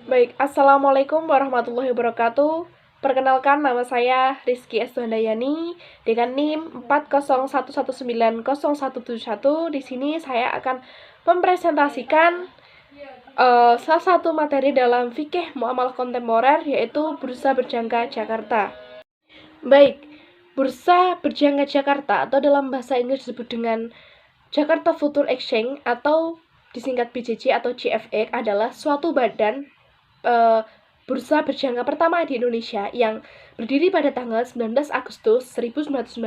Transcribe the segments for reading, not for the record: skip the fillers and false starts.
Baik, Assalamualaikum warahmatullahi wabarakatuh. Perkenalkan, nama saya Rizky Eswandayani dengan NIM 401119071. Di sini saya akan mempresentasikan salah satu materi dalam fikih muamalah kontemporer, yaitu Bursa Berjangka Jakarta. Baik, Bursa Berjangka Jakarta atau dalam bahasa Inggris disebut dengan Jakarta Future Exchange atau disingkat BJJ atau JFX adalah suatu badan bursa berjangka pertama di Indonesia yang berdiri pada tanggal 19 Agustus 1999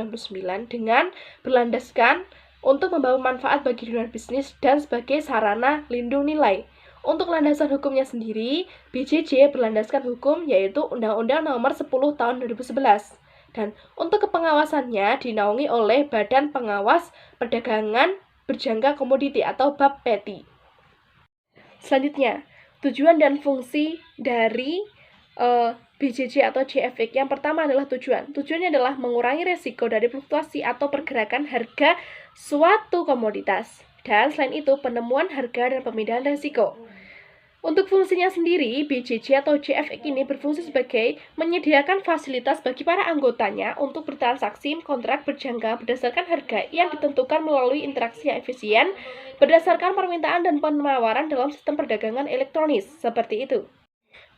dengan berlandaskan untuk membawa manfaat bagi dunia bisnis dan sebagai sarana lindung nilai. Untuk landasan hukumnya sendiri, BJJ berlandaskan hukum yaitu Undang-Undang Nomor 10 Tahun 2011. Dan untuk kepengawasannya dinaungi oleh Badan Pengawas Perdagangan Berjangka Komoditi atau BAPPETI. Selanjutnya, tujuan dan fungsi dari BJJ atau JFX. Yang pertama adalah tujuan. Tujuannya adalah mengurangi resiko dari fluktuasi atau pergerakan harga suatu komoditas. Dan selain itu, penemuan harga dan pemindahan resiko. Untuk fungsinya sendiri, BJJ atau JFX ini berfungsi sebagai menyediakan fasilitas bagi para anggotanya untuk bertransaksi kontrak berjangka berdasarkan harga yang ditentukan melalui interaksi yang efisien berdasarkan permintaan dan penawaran dalam sistem perdagangan elektronis, seperti itu.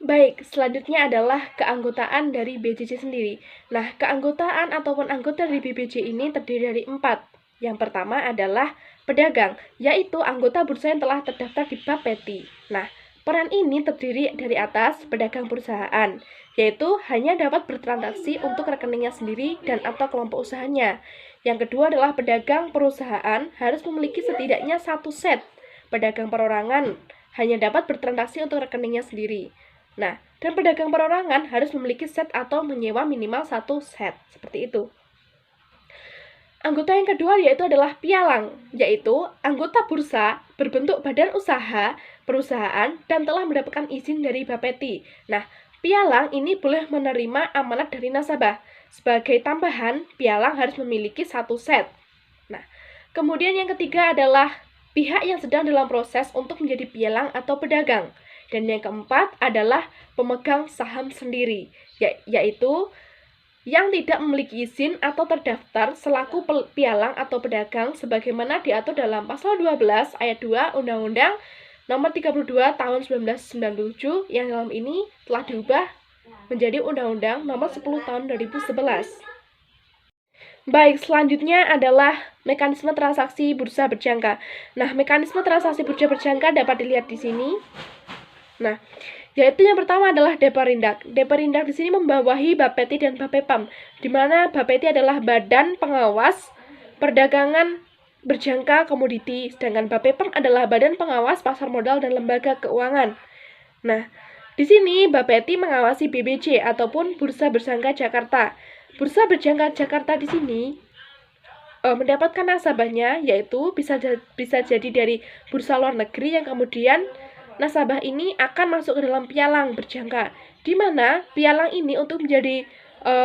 Baik, selanjutnya adalah keanggotaan dari BJJ sendiri. Nah, keanggotaan ataupun anggota dari BJJ ini terdiri dari 4. Yang pertama adalah pedagang, yaitu anggota bursa yang telah terdaftar di BAPPETI. Nah, peran ini terdiri dari atas pedagang perusahaan, yaitu hanya dapat bertransaksi untuk rekeningnya sendiri dan atau kelompok usahanya. Yang kedua adalah pedagang perusahaan harus memiliki setidaknya satu set. Pedagang perorangan hanya dapat bertransaksi untuk rekeningnya sendiri. Nah, dan pedagang perorangan harus memiliki set atau menyewa minimal satu set, seperti itu. Anggota yang kedua yaitu adalah pialang, yaitu anggota bursa berbentuk badan usaha, perusahaan, dan telah mendapatkan izin dari BAPPETI. Nah, pialang ini boleh menerima amanat dari nasabah. Sebagai tambahan, pialang harus memiliki satu set. Nah, kemudian yang ketiga adalah pihak yang sedang dalam proses untuk menjadi pialang atau pedagang. Dan yang keempat adalah pemegang saham sendiri, yaitu yang tidak memiliki izin atau terdaftar selaku pialang atau pedagang sebagaimana diatur dalam pasal 12 ayat 2 Undang-Undang Nomor 32 Tahun 1997 yang dalam ini telah diubah menjadi Undang-Undang Nomor 10 Tahun 2011. Baik, selanjutnya adalah mekanisme transaksi bursa berjangka. Nah, mekanisme transaksi bursa berjangka dapat dilihat di sini. Nah, yaitu yang pertama adalah Deperindak. Deperindak di sini membawahi BAPPETI dan BAPEPAM, di mana BAPPETI adalah Badan Pengawas Perdagangan Berjangka Komoditi, sedangkan BAPEPAM adalah Badan Pengawas Pasar Modal dan Lembaga Keuangan. Nah, di sini BAPPETI mengawasi BBJ ataupun Bursa Berjangka Jakarta. Bursa Berjangka Jakarta di sini mendapatkan nasabahnya, yaitu bisa jadi dari bursa luar negeri yang kemudian nasabah ini akan masuk ke dalam pialang berjangka, di mana pialang ini untuk menjadi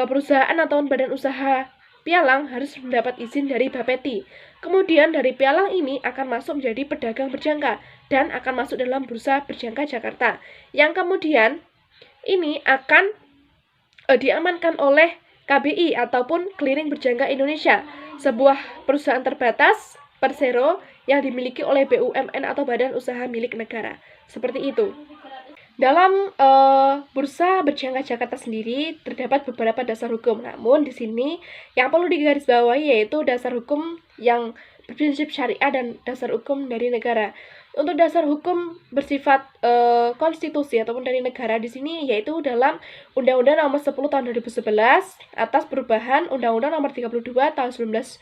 perusahaan atau badan usaha pialang harus mendapat izin dari BAPPETI. Kemudian dari pialang ini akan masuk menjadi pedagang berjangka dan akan masuk dalam bursa berjangka Jakarta, yang kemudian ini akan diamankan oleh KBI ataupun Clearing Berjangka Indonesia, sebuah perusahaan terbatas persero yang dimiliki oleh BUMN atau badan usaha milik negara. Seperti itu. Dalam bursa berjangka Jakarta sendiri terdapat beberapa dasar hukum. Namun di sini yang perlu digarisbawahi yaitu dasar hukum yang berprinsip syariah dan dasar hukum dari negara. Untuk dasar hukum bersifat konstitusi ataupun dari negara di sini yaitu dalam Undang-Undang Nomor 10 Tahun 2011 atas perubahan Undang-Undang Nomor 32 Tahun 1997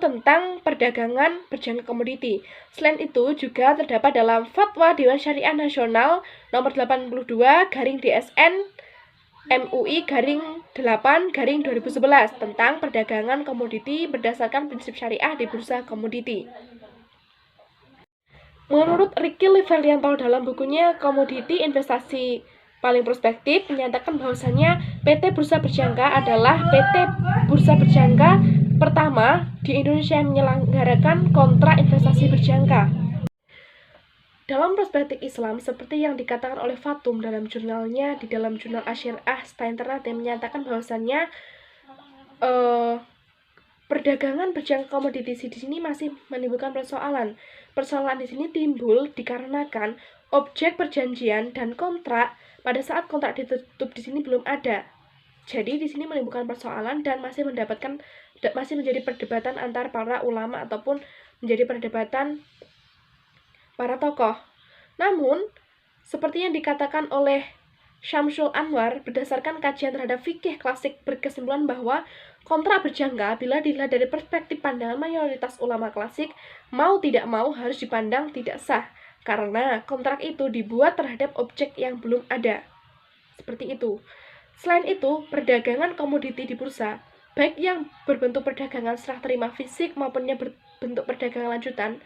tentang perdagangan berjangka komoditi. Selain itu juga terdapat dalam Fatwa Dewan Syariah Nasional Nomor 82/DSN MUI/8/2011 tentang perdagangan komoditi berdasarkan prinsip syariah di bursa komoditi. Menurut Ricky Liverlianto dalam bukunya Komoditi Investasi Paling Prospektif menyatakan bahwasannya PT Bursa Berjangka adalah PT Bursa Berjangka pertama di Indonesia yang menyelenggarakan kontrak investasi berjangka. Dalam perspektif Islam, seperti yang dikatakan oleh Fatum dalam jurnalnya, di dalam jurnal Asyirah Setelah Internet, yang menyatakan bahwasannya perdagangan berjangka komoditi di sini masih menimbulkan persoalan. Persoalan di sini timbul dikarenakan objek perjanjian dan kontrak pada saat kontrak ditutup di sini belum ada. Jadi di sini menimbulkan persoalan dan masih menjadi perdebatan antar para ulama ataupun menjadi perdebatan para tokoh. Namun, seperti yang dikatakan oleh Syamsul Anwar, berdasarkan kajian terhadap fikih klasik berkesimpulan bahwa kontrak berjangka bila dilihat dari perspektif pandangan mayoritas ulama klasik, mau tidak mau harus dipandang tidak sah, karena kontrak itu dibuat terhadap objek yang belum ada. Seperti itu. Selain itu, perdagangan komoditi di bursa, baik yang berbentuk perdagangan serah terima fisik maupun yang berbentuk perdagangan lanjutan,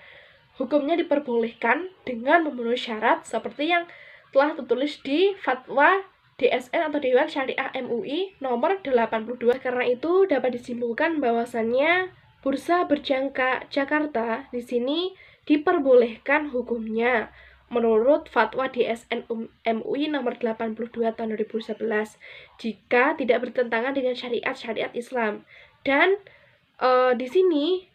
hukumnya diperbolehkan dengan memenuhi syarat seperti yang telah tertulis di Fatwa DSN atau Dewan Syariah MUI nomor 82. Karena itu dapat disimpulkan bahwasannya bursa berjangka Jakarta di sini diperbolehkan hukumnya menurut Fatwa DSN MUI nomor 82 tahun 2011 jika tidak bertentangan dengan syariat Islam. Dan di sini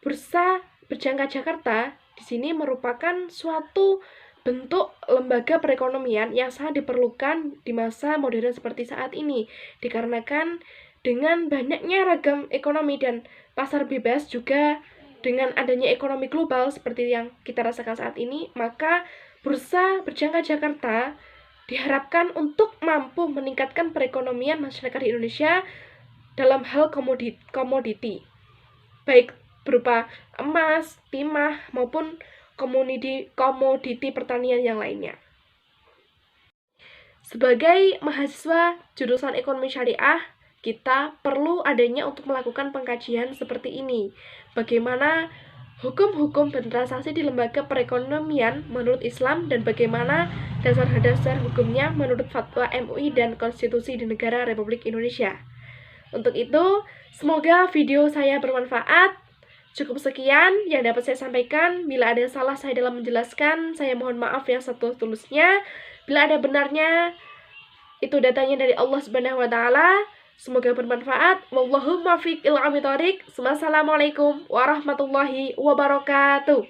bursa berjangka Jakarta di sini merupakan suatu bentuk lembaga perekonomian yang sangat diperlukan di masa modern seperti saat ini, dikarenakan dengan banyaknya ragam ekonomi dan pasar bebas, juga dengan adanya ekonomi global seperti yang kita rasakan saat ini, maka bursa berjangka Jakarta diharapkan untuk mampu meningkatkan perekonomian masyarakat di Indonesia dalam hal komoditi, baik berupa emas, timah, maupun komoditi pertanian yang lainnya. Sebagai mahasiswa jurusan ekonomi syariah, kita perlu adanya untuk melakukan pengkajian seperti ini. Bagaimana hukum-hukum dan transaksi di lembaga perekonomian menurut Islam dan bagaimana dasar-dasar hukumnya menurut Fatwa MUI dan Konstitusi di negara Republik Indonesia. Untuk itu, semoga video saya bermanfaat. Cukup sekian yang dapat saya sampaikan. Bila ada salah saya dalam menjelaskan, saya mohon maaf yang setulus-tulusnya. Bila ada benarnya, itu datanya dari Allah Subhanahu wa taala. Semoga bermanfaat. Wallahu muwaffiq ila aqwamit thoriq. Wassalamualaikum warahmatullahi wabarakatuh.